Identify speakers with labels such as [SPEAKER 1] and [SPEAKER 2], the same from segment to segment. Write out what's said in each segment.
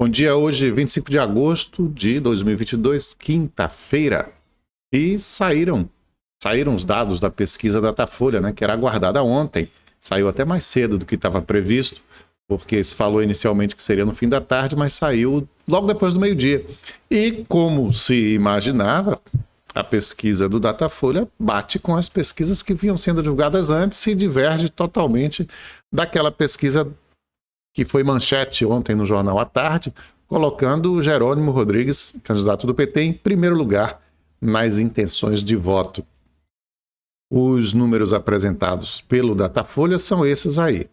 [SPEAKER 1] Bom dia, hoje 25 de agosto de 2022, quinta-feira. E saíram os dados da pesquisa Datafolha, né, que era aguardada ontem. Saiu até mais cedo do que estava previsto, porque se falou inicialmente que seria no fim da tarde, mas saiu logo depois do meio-dia. E como se imaginava, a pesquisa do Datafolha bate com as pesquisas que vinham sendo divulgadas antes e diverge totalmente daquela pesquisa que foi manchete ontem no Jornal à Tarde, colocando o Jerônimo Rodrigues, candidato do PT, em primeiro lugar nas intenções de voto. Os números apresentados pelo Datafolha são esses aí.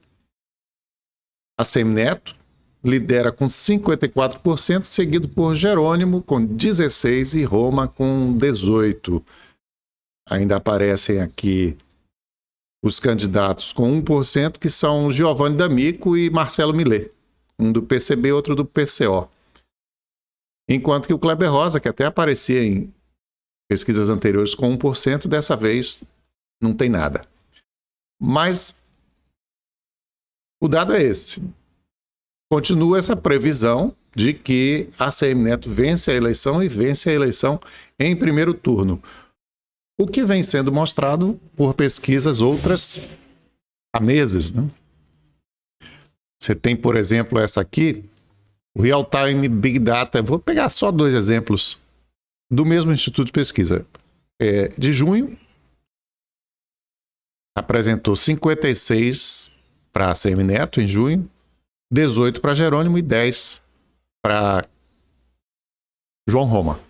[SPEAKER 1] A Semineto lidera com 54%, seguido por Jerônimo com 16% e Roma com 18%. Ainda aparecem aqui os candidatos com 1%, que são Giovanni D'Amico e Marcelo Millet, um do PCB e outro do PCO. Enquanto que o Kleber Rosa, que até aparecia em pesquisas anteriores com 1%, dessa vez não tem nada. Mas o dado é esse. Continua essa previsão de que a Semineto vence a eleição e vence a eleição em primeiro turno. O que vem sendo mostrado por pesquisas outras há meses, né? Você tem, por exemplo, essa aqui, o Real Time Big Data. Vou pegar só dois exemplos do mesmo Instituto de Pesquisa. De junho, apresentou 56 para a Semineto em junho, 18 para Jerônimo e 10 para João Roma.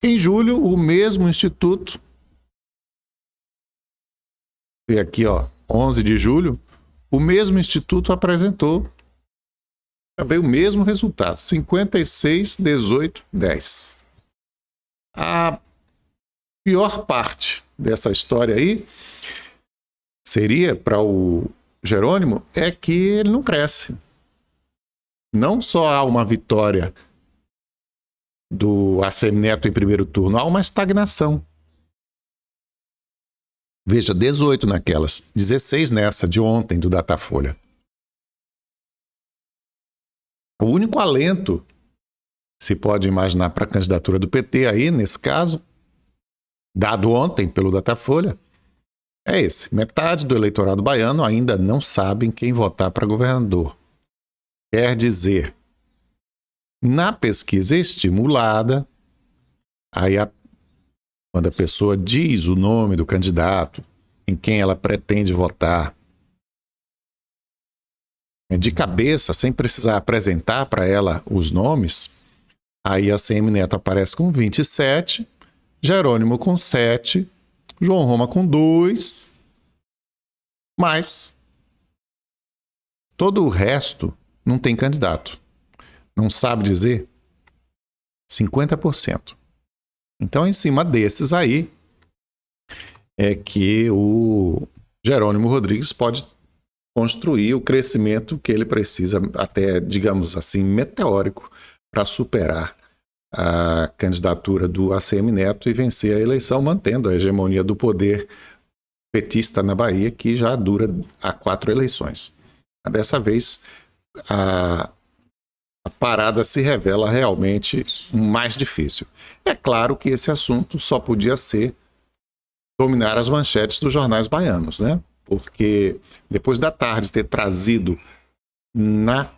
[SPEAKER 1] Em julho, o mesmo instituto, e aqui, 11 de julho, o mesmo instituto apresentou também o mesmo resultado, 56, 18, 10. A pior parte dessa história aí seria, para o Jerônimo, é que ele não cresce. Não só há uma vitória do Semineto em primeiro turno, há uma estagnação. Veja, 18 naquelas, 16 nessa de ontem do Datafolha. O único alento se pode imaginar para a candidatura do PT aí, nesse caso, dado ontem pelo Datafolha, é esse. Metade do eleitorado baiano ainda não sabe em quem votar para governador. Quer dizer, na pesquisa estimulada, aí quando a pessoa diz o nome do candidato, em quem ela pretende votar, de cabeça, sem precisar apresentar para ela os nomes, aí a Semineto aparece com 27, Jerônimo com 7, João Roma com 2, mas todo o resto não tem candidato. Não sabe dizer? 50%. Então, em cima desses aí, é que o Jerônimo Rodrigues pode construir o crescimento que ele precisa, até, digamos assim, meteórico, para superar a candidatura do ACM Neto e vencer a eleição, mantendo a hegemonia do poder petista na Bahia, que já dura há 4 eleições. Dessa vez, a parada se revela realmente mais difícil. É claro que esse assunto só podia ser dominar as manchetes dos jornais baianos, né? Porque depois da tarde ter trazido na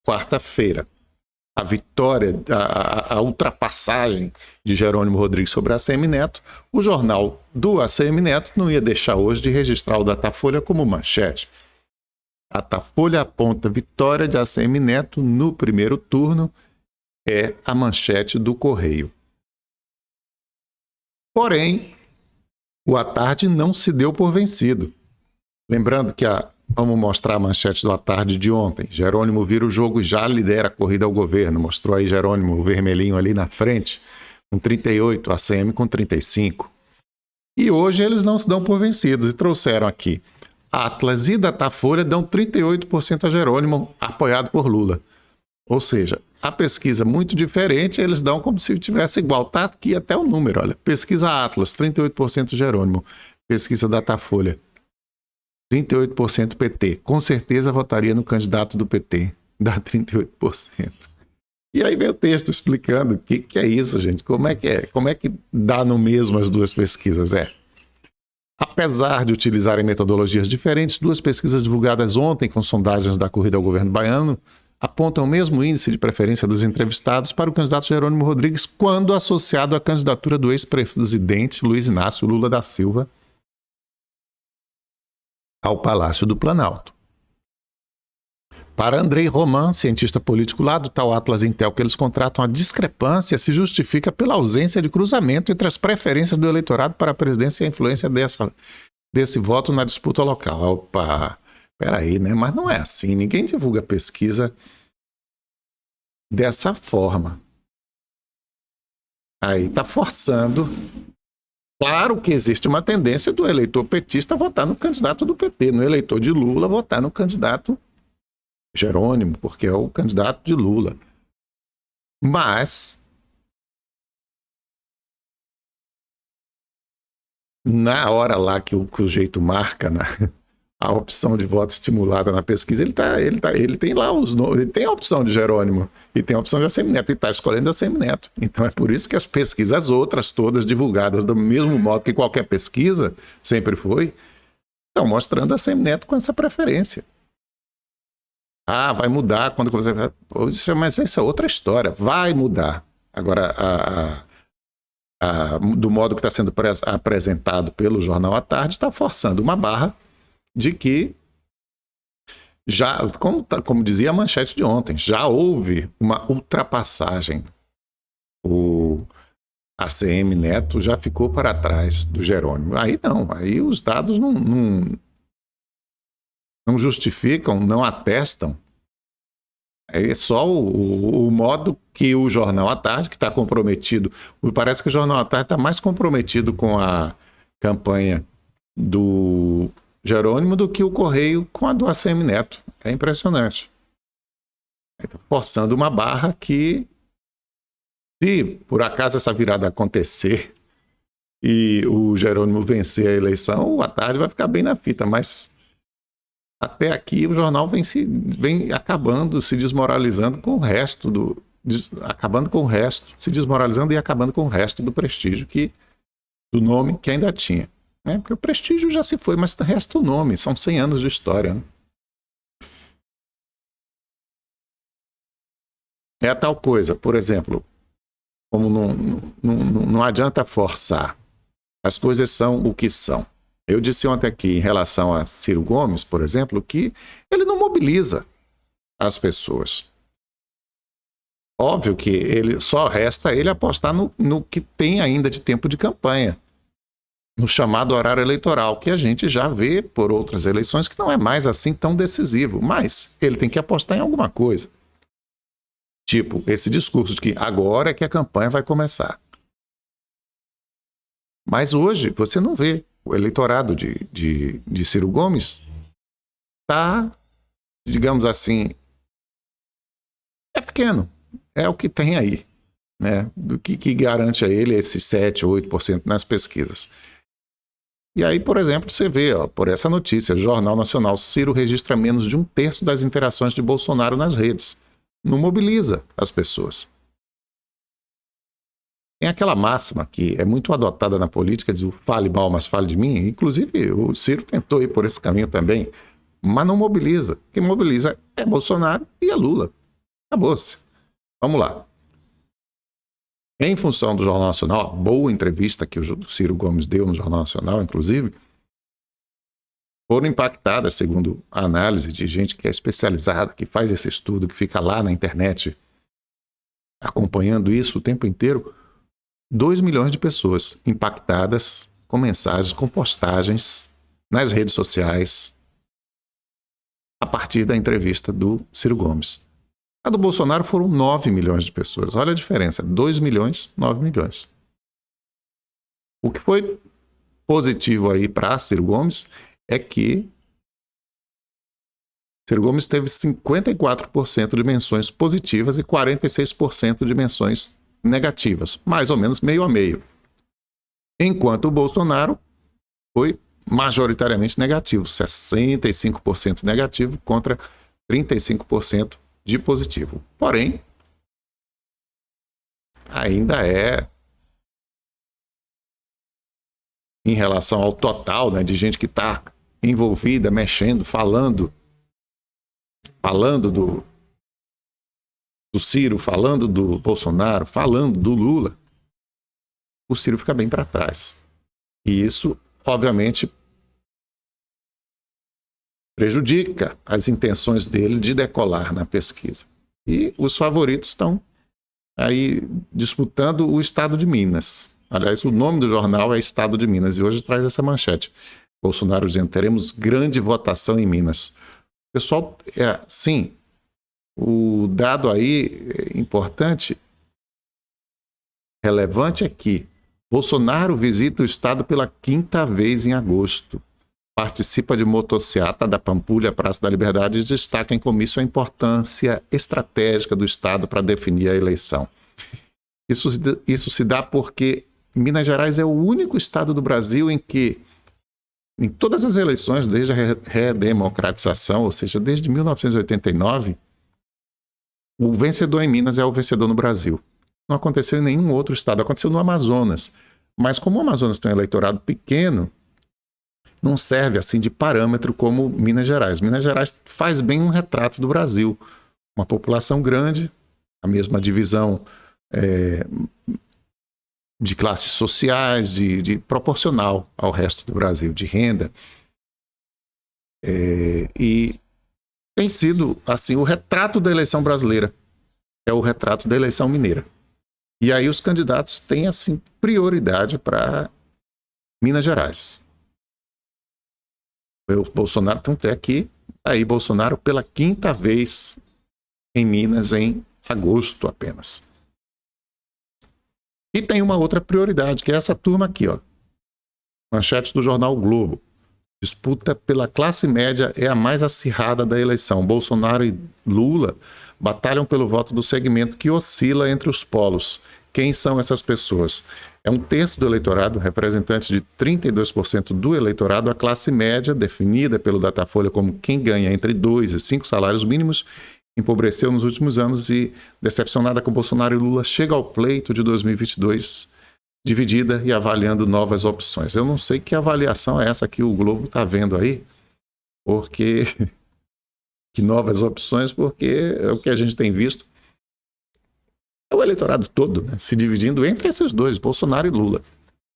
[SPEAKER 1] quarta-feira a vitória, a ultrapassagem de Jerônimo Rodrigues sobre a ACM Neto, o jornal do ACM Neto não ia deixar hoje de registrar o Datafolha como manchete. Datafolha aponta vitória de ACM Neto no primeiro turno, é a manchete do Correio. Porém, o À Tarde não se deu por vencido. Lembrando que vamos mostrar a manchete do À Tarde de ontem. Jerônimo vira o jogo e já lidera a corrida ao governo. Mostrou aí Jerônimo, o vermelhinho ali na frente, com 38, ACM com 35. E hoje eles não se dão por vencidos e trouxeram aqui Atlas e Datafolha dão 38% a Jerônimo, apoiado por Lula. Ou seja, a pesquisa muito diferente, eles dão como se tivesse igual. Tá aqui até o número, olha. Pesquisa Atlas, 38% Jerônimo. Pesquisa Datafolha, 38% PT. Com certeza votaria no candidato do PT. Dá 38%. E aí vem o texto explicando o que é isso, gente. Como é que é? Como é que dá no mesmo as duas pesquisas? Apesar de utilizarem metodologias diferentes, duas pesquisas divulgadas ontem com sondagens da corrida ao governo baiano apontam o mesmo índice de preferência dos entrevistados para o candidato Jerônimo Rodrigues quando associado à candidatura do ex-presidente Luiz Inácio Lula da Silva ao Palácio do Planalto. Para Andrei Roman, cientista político lá do tal Atlas Intel que eles contratam, a discrepância se justifica pela ausência de cruzamento entre as preferências do eleitorado para a presidência e a influência desse voto na disputa local. Opa, peraí, né? Mas não é assim. Ninguém divulga pesquisa dessa forma. Aí tá forçando. Claro que existe uma tendência do eleitor petista votar no candidato do PT, no eleitor de Lula votar no candidato Jerônimo, porque é o candidato de Lula. Mas na hora lá que o jeito marca a opção de voto estimulada na pesquisa, ele tem lá os nomes, ele tem a opção de Jerônimo e tem a opção de Assemineto, e está escolhendo Assemineto. Então é por isso que as pesquisas outras, todas divulgadas do mesmo modo que qualquer pesquisa, sempre foi, estão mostrando Assemineto com essa preferência. Ah, vai mudar quando você... Mas essa é outra história. Vai mudar. Agora, do modo que está sendo apresentado pelo Jornal à Tarde, está forçando uma barra de que já, como dizia a manchete de ontem, já houve uma ultrapassagem. O ACM Neto já ficou para trás do Jerônimo. Aí não, aí os dados não justificam, não atestam. É só o modo que o Jornal à Tarde, que está comprometido, parece que o Jornal à Tarde está mais comprometido com a campanha do Jerônimo do que o Correio com a do ACM Neto. É impressionante. Está forçando uma barra que, se por acaso essa virada acontecer e o Jerônimo vencer a eleição, o à Tarde vai ficar bem na fita, mas até aqui o jornal vem acabando, se desmoralizando com o resto se desmoralizando e acabando com o resto do prestígio do nome que ainda tinha. Né? Porque o prestígio já se foi, mas resta o nome, são 100 anos de história. Né? É a tal coisa, por exemplo, como não adianta forçar, as coisas são o que são. Eu disse ontem aqui, em relação a Ciro Gomes, por exemplo, que ele não mobiliza as pessoas. Óbvio que só resta ele apostar no que tem ainda de tempo de campanha, no chamado horário eleitoral, que a gente já vê por outras eleições que não é mais assim tão decisivo, mas ele tem que apostar em alguma coisa. Tipo, esse discurso de que agora é que a campanha vai começar. Mas hoje você não vê. O eleitorado de Ciro Gomes está, digamos assim, é pequeno. É o que tem aí, né? Do que garante a ele esses 7 ou 8% nas pesquisas. E aí, por exemplo, você vê, por essa notícia, Jornal Nacional, Ciro registra menos de 1/3 das interações de Bolsonaro nas redes. Não mobiliza as pessoas. Tem aquela máxima que é muito adotada na política de fale mal, mas fale de mim. Inclusive, o Ciro tentou ir por esse caminho também, mas não mobiliza. Quem mobiliza é Bolsonaro e é Lula. Acabou-se. Vamos lá. Em função do Jornal Nacional, a boa entrevista que o Ciro Gomes deu no Jornal Nacional, inclusive, foram impactadas, segundo a análise de gente que é especializada, que faz esse estudo, que fica lá na internet acompanhando isso o tempo inteiro, 2 milhões de pessoas impactadas com mensagens, com postagens nas redes sociais a partir da entrevista do Ciro Gomes. A do Bolsonaro foram 9 milhões de pessoas. Olha a diferença, 2 milhões, 9 milhões. O que foi positivo aí para Ciro Gomes é que Ciro Gomes teve 54% de menções positivas e 46% de menções negativas, mais ou menos meio a meio. Enquanto o Bolsonaro foi majoritariamente negativo, 65% negativo contra 35% de positivo. Porém, ainda é, em relação ao total, né, de gente que está envolvida, mexendo, falando do Ciro, falando do Bolsonaro, falando do Lula, o Ciro fica bem para trás. E isso, obviamente, prejudica as intenções dele de decolar na pesquisa. E os favoritos estão aí disputando o estado de Minas. Aliás, o nome do jornal é Estado de Minas, e hoje traz essa manchete. Bolsonaro dizendo: teremos grande votação em Minas. Pessoal, sim, o dado aí importante, relevante, é que Bolsonaro visita o estado pela 5ª vez em agosto. Participa de motociata da Pampulha, Praça da Liberdade, e destaca em comício a importância estratégica do estado para definir a eleição. Isso se dá porque Minas Gerais é o único estado do Brasil em que, em todas as eleições, desde a redemocratização, ou seja, desde 1989, o vencedor em Minas é o vencedor no Brasil. Não aconteceu em nenhum outro estado, aconteceu no Amazonas. Mas como o Amazonas tem um eleitorado pequeno, não serve assim de parâmetro como Minas Gerais. Minas Gerais faz bem um retrato do Brasil. Uma população grande, a mesma divisão de classes sociais, de proporcional ao resto do Brasil, de renda. E tem sido assim o retrato da eleição brasileira, é o retrato da eleição mineira. E aí os candidatos têm assim prioridade para Minas Gerais. O Bolsonaro tem até aqui, aí Bolsonaro pela 5ª vez em Minas em agosto apenas. E tem uma outra prioridade, que é essa turma aqui, ó. Manchete do jornal o Globo. Disputa pela classe média é a mais acirrada da eleição. Bolsonaro e Lula batalham pelo voto do segmento que oscila entre os polos. Quem são essas pessoas? É 1/3 do eleitorado, representante de 32% do eleitorado, a classe média, definida pelo Datafolha como quem ganha entre 2 e 5 salários mínimos, empobreceu nos últimos anos e, decepcionada com Bolsonaro e Lula, chega ao pleito de 2022 dividida e avaliando novas opções. Eu não sei que avaliação é essa que o Globo está vendo aí, porque que novas opções, porque é o que a gente tem visto. É o eleitorado todo, né, se dividindo entre esses dois, Bolsonaro e Lula.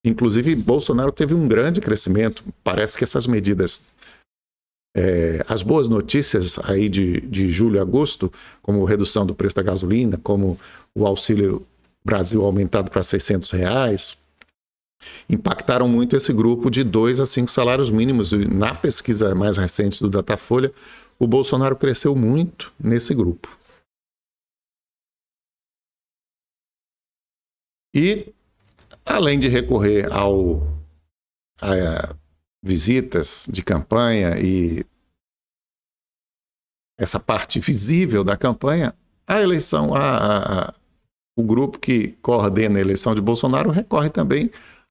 [SPEAKER 1] Inclusive, Bolsonaro teve um grande crescimento. Parece que essas medidas, as boas notícias aí de julho e agosto, como redução do preço da gasolina, como o Auxílio Brasil aumentado para R$600, impactaram muito esse grupo de 2 a 5 salários mínimos. E na pesquisa mais recente do Datafolha, o Bolsonaro cresceu muito nesse grupo. E, além de recorrer a visitas de campanha e essa parte visível da campanha, a eleição, o grupo que coordena a eleição de Bolsonaro recorre também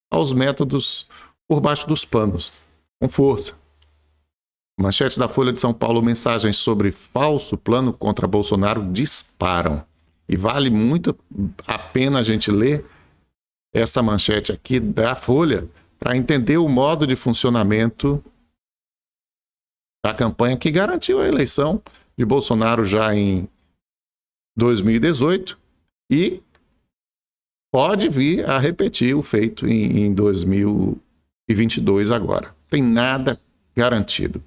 [SPEAKER 1] aos métodos por baixo dos panos, com força. Manchete da Folha de São Paulo: mensagens sobre falso plano contra Bolsonaro disparam. E vale muito a pena a gente ler essa manchete aqui da Folha para entender o modo de funcionamento da campanha que garantiu a eleição de Bolsonaro já em 2018 e pode vir a repetir o feito em 2022 agora. Tem nada garantido.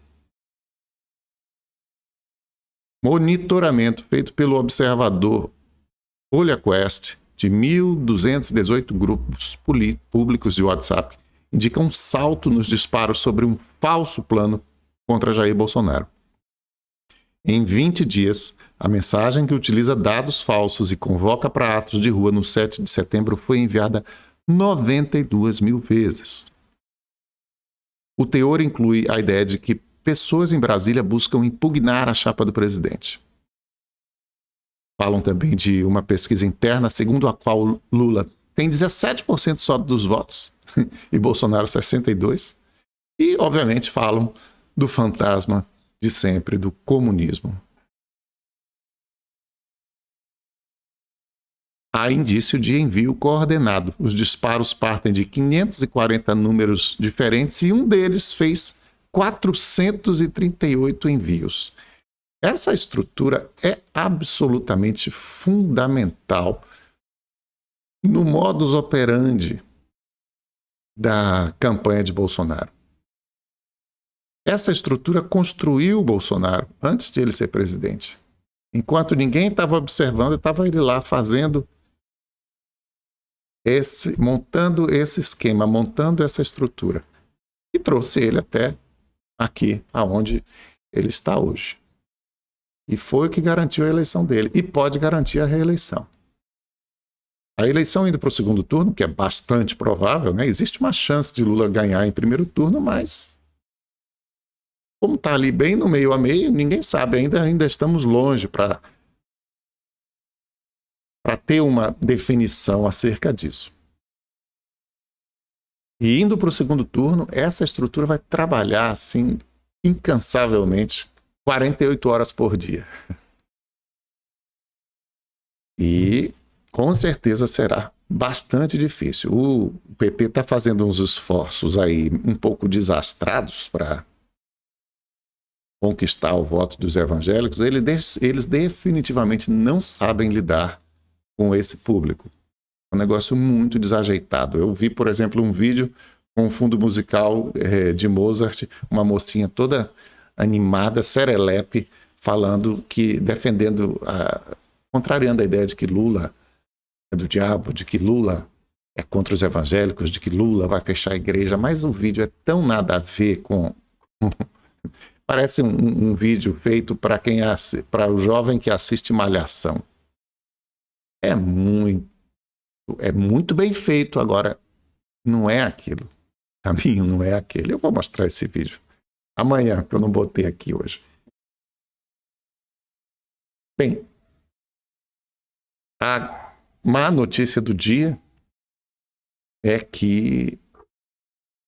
[SPEAKER 1] Monitoramento feito pelo observador OlhaQuest de 1.218 grupos públicos de WhatsApp indica um salto nos disparos sobre um falso plano contra Jair Bolsonaro. Em 20 dias, a mensagem que utiliza dados falsos e convoca para atos de rua no 7 de setembro foi enviada 92 mil vezes. O teor inclui a ideia de que pessoas em Brasília buscam impugnar a chapa do presidente. Falam também de uma pesquisa interna segundo a qual Lula tem 17% só dos votos e Bolsonaro 62%. E, obviamente, falam do fantasma de sempre do comunismo. Há indício de envio coordenado. Os disparos partem de 540 números diferentes e um deles fez 438 envios. Essa estrutura é absolutamente fundamental no modus operandi da campanha de Bolsonaro. Essa estrutura construiu o Bolsonaro antes de ele ser presidente. Enquanto ninguém estava observando, estava ele lá fazendo montando esse esquema, montando essa estrutura. E trouxe ele até aqui, aonde ele está hoje. E foi o que garantiu a eleição dele. E pode garantir a reeleição. A eleição indo para o segundo turno, que é bastante provável, né? Existe uma chance de Lula ganhar em primeiro turno, mas como está ali bem no meio a meio, ninguém sabe. Ainda estamos longe para ter uma definição acerca disso. E indo para o segundo turno, essa estrutura vai trabalhar assim incansavelmente 48 horas por dia. E com certeza será bastante difícil. O PT está fazendo uns esforços aí um pouco desastrados para conquistar o voto dos evangélicos. Eles definitivamente não sabem lidar com esse público. É um negócio muito desajeitado. Eu vi, por exemplo, um vídeo com um fundo musical de Mozart, uma mocinha toda animada, serelepe, falando que, defendendo, contrariando a ideia de que Lula é do diabo, de que Lula é contra os evangélicos, de que Lula vai fechar a igreja, mas o vídeo é tão nada a ver com... Parece um vídeo feito para o jovem que assiste Malhação. É muito bem feito, agora não é aquilo. O caminho não é aquele. Eu vou mostrar esse vídeo amanhã, que eu não botei aqui hoje. Bem, a má notícia do dia é que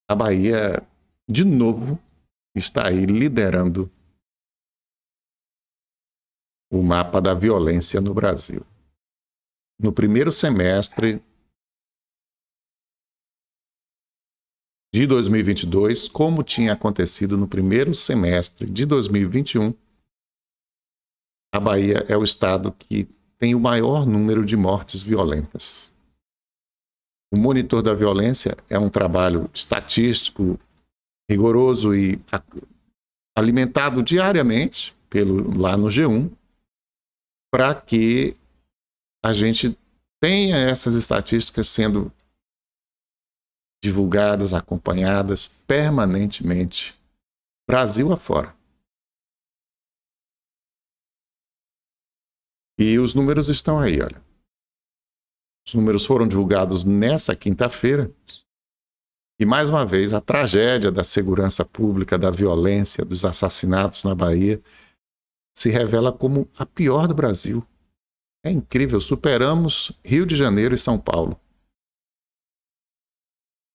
[SPEAKER 1] a Bahia, de novo, está aí liderando o mapa da violência no Brasil. No primeiro semestre de 2022, como tinha acontecido no primeiro semestre de 2021, a Bahia é o estado que tem o maior número de mortes violentas. O Monitor da Violência é um trabalho estatístico rigoroso e alimentado diariamente lá no G1, para que a gente tenha essas estatísticas sendo divulgadas, acompanhadas permanentemente, Brasil afora. E os números estão aí, olha. Os números foram divulgados nessa quinta-feira. E, mais uma vez, a tragédia da segurança pública, da violência, dos assassinatos na Bahia se revela como a pior do Brasil. É incrível, superamos Rio de Janeiro e São Paulo.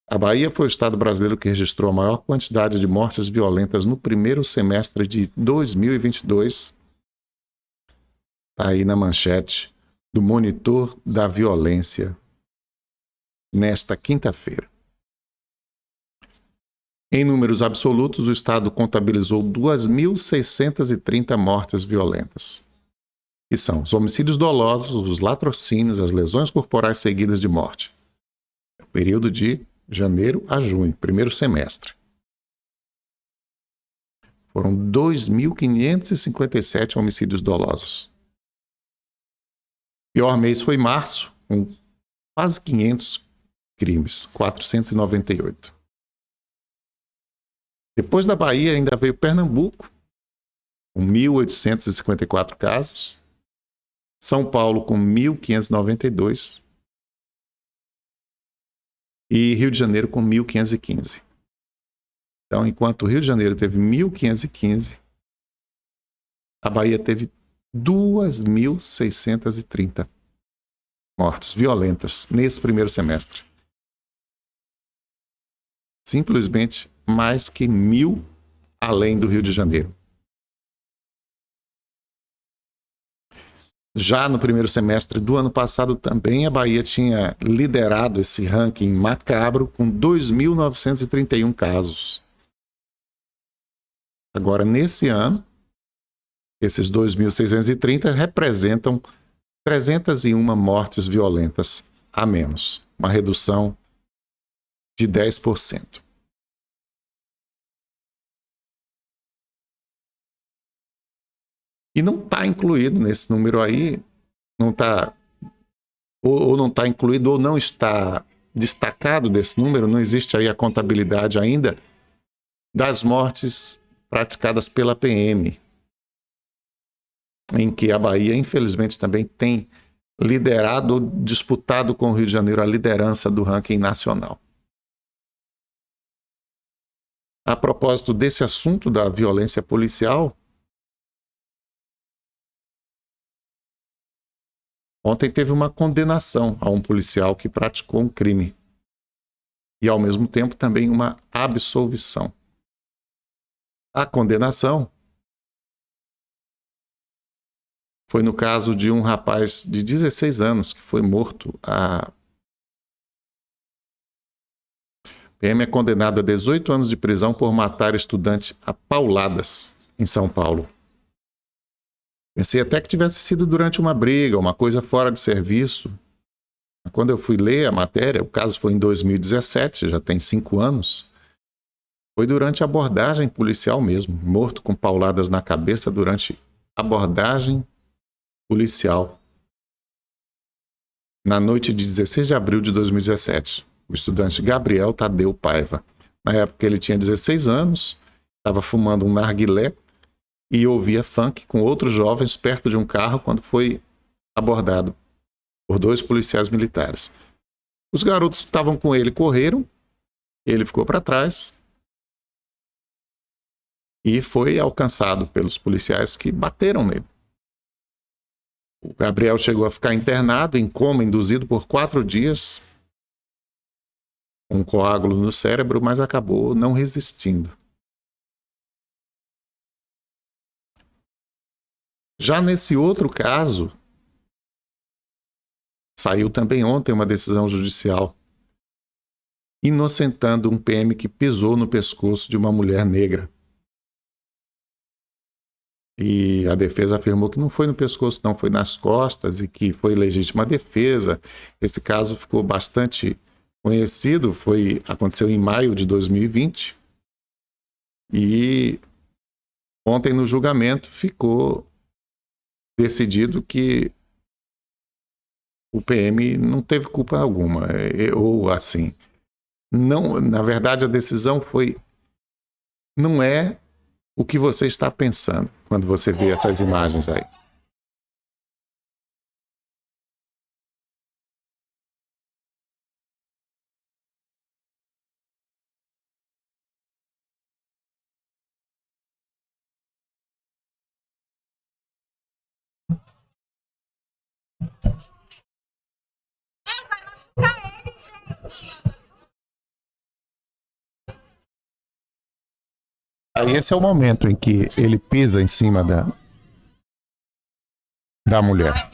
[SPEAKER 1] A Bahia foi o estado brasileiro que registrou a maior quantidade de mortes violentas no primeiro semestre de 2022. Está aí na manchete do Monitor da Violência nesta quinta-feira. Em números absolutos, o estado contabilizou 2.630 mortes violentas, que são os homicídios dolosos, os latrocínios, as lesões corporais seguidas de morte. É o período de janeiro a junho, primeiro semestre. Foram 2.557 homicídios dolosos. O pior mês foi março, com quase 500 crimes, 498. Depois da Bahia ainda veio Pernambuco, com 1.854 casos. São Paulo com 1.592. E Rio de Janeiro com 1.515. Então, enquanto o Rio de Janeiro teve 1.515, a Bahia teve 2.630 mortes violentas nesse primeiro semestre. simplesmente mais que 1.000 além do Rio de Janeiro. Já no primeiro semestre do ano passado, também a Bahia tinha liderado esse ranking macabro com 2.931 casos. Agora, nesse ano, esses 2.630 representam 301 mortes violentas a menos, uma redução de 10%. E não está incluído nesse número aí, não está, ou não está incluído, ou não está destacado desse número, não existe aí a contabilidade ainda das mortes praticadas pela PM, em que a Bahia, infelizmente, também tem liderado, disputado com o Rio de Janeiro a liderança do ranking nacional. A propósito desse assunto da violência policial, ontem teve uma condenação a um policial que praticou um crime e, ao mesmo tempo, também uma absolvição. A condenação foi no caso de um rapaz de 16 anos que foi morto. A PM é condenada a 18 anos de prisão por matar estudante a pauladas em São Paulo. Pensei até que tivesse sido durante uma briga, uma coisa fora de serviço. Quando eu fui ler a matéria, o caso foi em 2017, já tem 5 anos. Foi durante a abordagem policial mesmo, morto com pauladas na cabeça durante abordagem policial. Na noite de 16 de abril de 2017, o estudante Gabriel Tadeu Paiva. Na época ele tinha 16 anos, estava fumando um narguilé e ouvia funk com outros jovens perto de um carro quando foi abordado por 2 policiais militares. Os garotos que estavam com ele correram, ele ficou para trás e foi alcançado pelos policiais que bateram nele. O Gabriel chegou a ficar internado em coma induzido por 4 dias, um coágulo no cérebro, mas acabou não resistindo. Já nesse outro caso, saiu também ontem uma decisão judicial inocentando um PM que pisou no pescoço de uma mulher negra. E a defesa afirmou que não foi no pescoço, não, foi nas costas e que foi legítima defesa. Esse caso ficou bastante conhecido, aconteceu em maio de 2020 e ontem no julgamento ficou decidido que o PM não teve culpa alguma, ou assim, não, na verdade a decisão foi, não é o que você está pensando quando você vê essas imagens aí. Aí esse é o momento em que ele pisa em cima da mulher.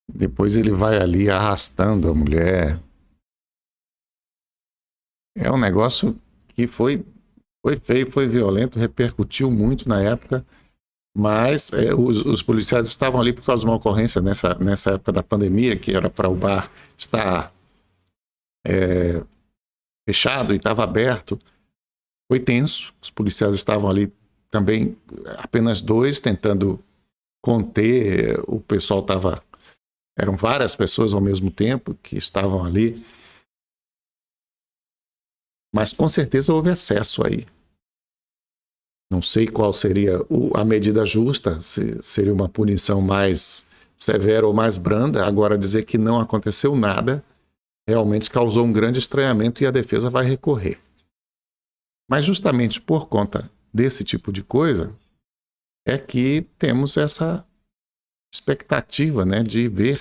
[SPEAKER 1] Depois ele vai ali arrastando a mulher. É um negócio que foi feio, foi violento, repercutiu muito na época, mas os policiais estavam ali por causa de uma ocorrência nessa época da pandemia, que era para o bar estar fechado e estava aberto. Foi tenso, os policiais estavam ali também, apenas 2, tentando conter, o pessoal estava... Eram várias pessoas ao mesmo tempo que estavam ali. Mas com certeza houve excesso aí. Não sei qual seria a medida justa, se seria uma punição mais severa ou mais branda. Agora, dizer que não aconteceu nada realmente causou um grande estranhamento e a defesa vai recorrer. Mas justamente por conta desse tipo de coisa é que temos essa expectativa, né, de ver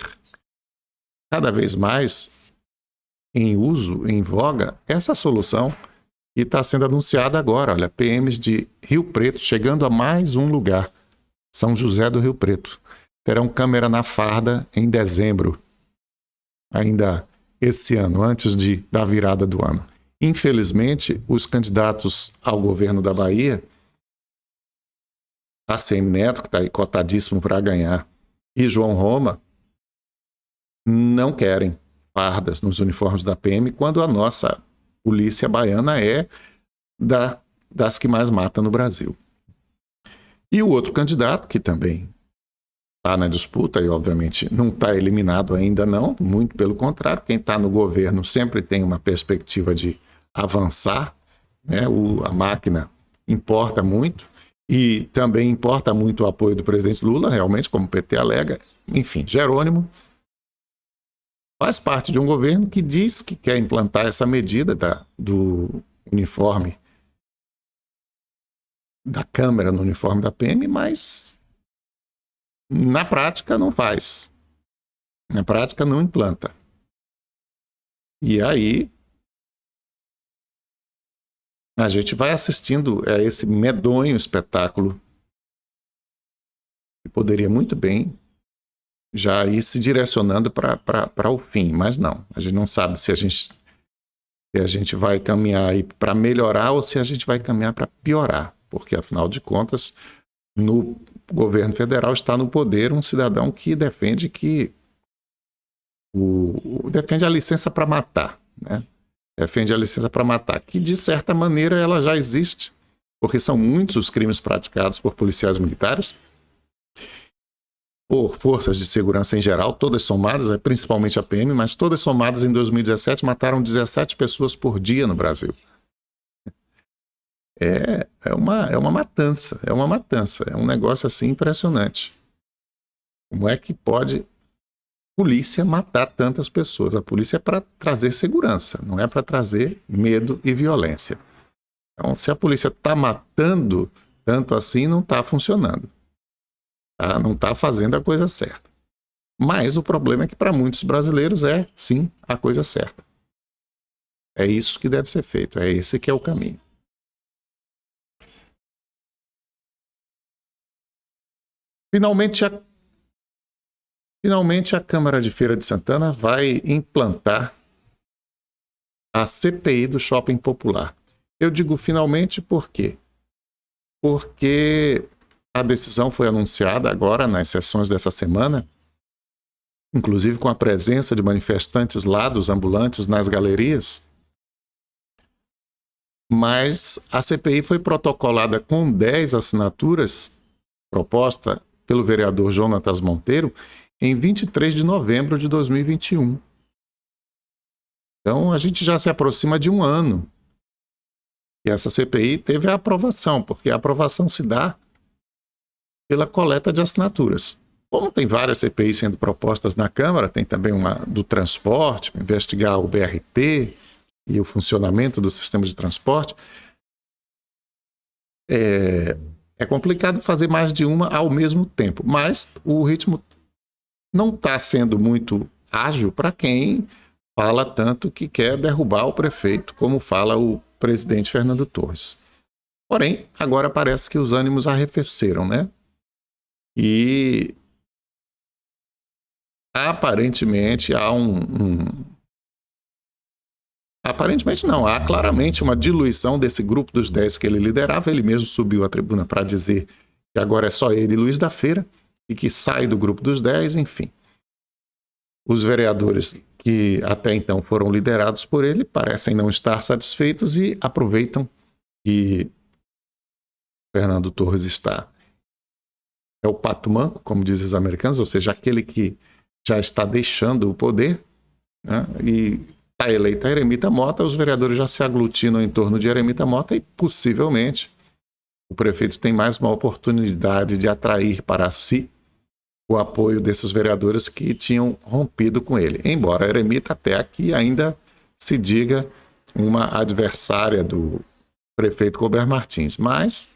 [SPEAKER 1] cada vez mais em uso, em voga, essa solução que está sendo anunciada agora. Olha, PMs de Rio Preto chegando a mais um lugar, São José do Rio Preto. Terão câmera na farda em dezembro, ainda esse ano, antes da virada do ano. Infelizmente, os candidatos ao governo da Bahia, ACM Neto, que está aí cotadíssimo para ganhar, e João Roma, não querem fardas nos uniformes da PM, quando a nossa polícia baiana é das que mais mata no Brasil. E o outro candidato, que também está na disputa e obviamente não está eliminado ainda não, muito pelo contrário, quem está no governo sempre tem uma perspectiva de avançar, né? A máquina importa muito e também importa muito o apoio do presidente Lula, realmente, como o PT alega. Enfim, Jerônimo faz parte de um governo que diz que quer implantar essa medida do uniforme, da câmera no uniforme da PM, mas na prática não faz. Na prática não implanta. E aí a gente vai assistindo a esse medonho espetáculo que poderia muito bem já ir se direcionando para o fim, mas não. A gente não sabe se a gente vai caminhar para melhorar ou se a gente vai caminhar para piorar, porque afinal de contas, no governo federal está no poder um cidadão que defende defende a licença para matar, né? Defende a licença para matar, que de certa maneira ela já existe, porque são muitos os crimes praticados por policiais militares, por forças de segurança em geral, todas somadas, principalmente a PM, mas todas somadas em 2017 mataram 17 pessoas por dia no Brasil. É uma matança, é um negócio assim impressionante. Como é que pode polícia matar tantas pessoas? A polícia é para trazer segurança, não é para trazer medo e violência. Então, se a polícia está matando tanto assim, não está funcionando. Tá? Não está fazendo a coisa certa. Mas o problema é que para muitos brasileiros é, sim, a coisa certa. É isso que deve ser feito, é esse que é o caminho. Finalmente a Câmara de Feira de Santana vai implantar a CPI do Shopping Popular. Eu digo finalmente por quê? Porque a decisão foi anunciada agora nas sessões dessa semana, inclusive com a presença de manifestantes lá dos ambulantes nas galerias, mas a CPI foi protocolada com 10 assinaturas, proposta pelo vereador Jonatas Monteiro, em 23 de novembro de 2021. Então, a gente já se aproxima de um ano. E essa CPI teve a aprovação, porque a aprovação se dá pela coleta de assinaturas. Como tem várias CPIs sendo propostas na Câmara, tem também uma do transporte, para investigar o BRT e o funcionamento do sistema de transporte. É complicado fazer mais de uma ao mesmo tempo, mas o ritmo não está sendo muito ágil para quem fala tanto que quer derrubar o prefeito, como fala o presidente Fernando Torres. Porém, agora parece que os ânimos arrefeceram, né? E aparentemente há Aparentemente não, há claramente uma diluição desse grupo dos 10 que ele liderava. Ele mesmo subiu à tribuna para dizer que agora é só ele e Luiz da Feira e que sai do grupo dos 10, enfim. Os vereadores que até então foram liderados por ele parecem não estar satisfeitos e aproveitam que Fernando Torres é o pato manco, como dizem os americanos, ou seja, aquele que já está deixando o poder, né? E está eleita Eremita Mota, os vereadores já se aglutinam em torno de Eremita Mota e possivelmente o prefeito tem mais uma oportunidade de atrair para si o apoio desses vereadores que tinham rompido com ele. Embora a Eremita até aqui ainda se diga uma adversária do prefeito Colbert Martins. Mas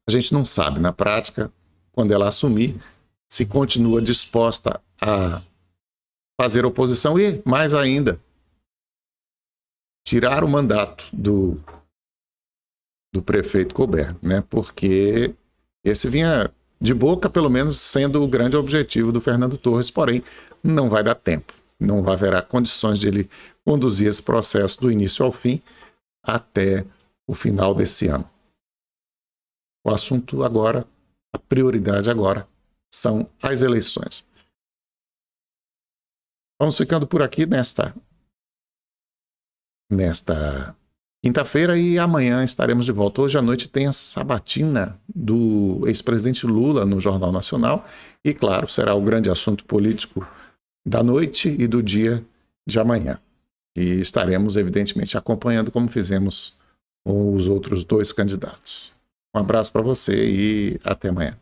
[SPEAKER 1] a gente não sabe, na prática, quando ela assumir, se continua disposta a fazer oposição e, mais ainda, tirar o mandato do prefeito Colbert, né? Porque esse vinha de boca, pelo menos, sendo o grande objetivo do Fernando Torres, porém, não vai dar tempo. Não haverá condições de ele conduzir esse processo do início ao fim até o final desse ano. O assunto agora, a prioridade agora, são as eleições. Vamos ficando por aqui nesta quinta-feira e amanhã estaremos de volta. Hoje à noite tem a sabatina do ex-presidente Lula no Jornal Nacional e, claro, será o grande assunto político da noite e do dia de amanhã. E estaremos, evidentemente, acompanhando como fizemos com os outros dois candidatos. Um abraço para você e até amanhã.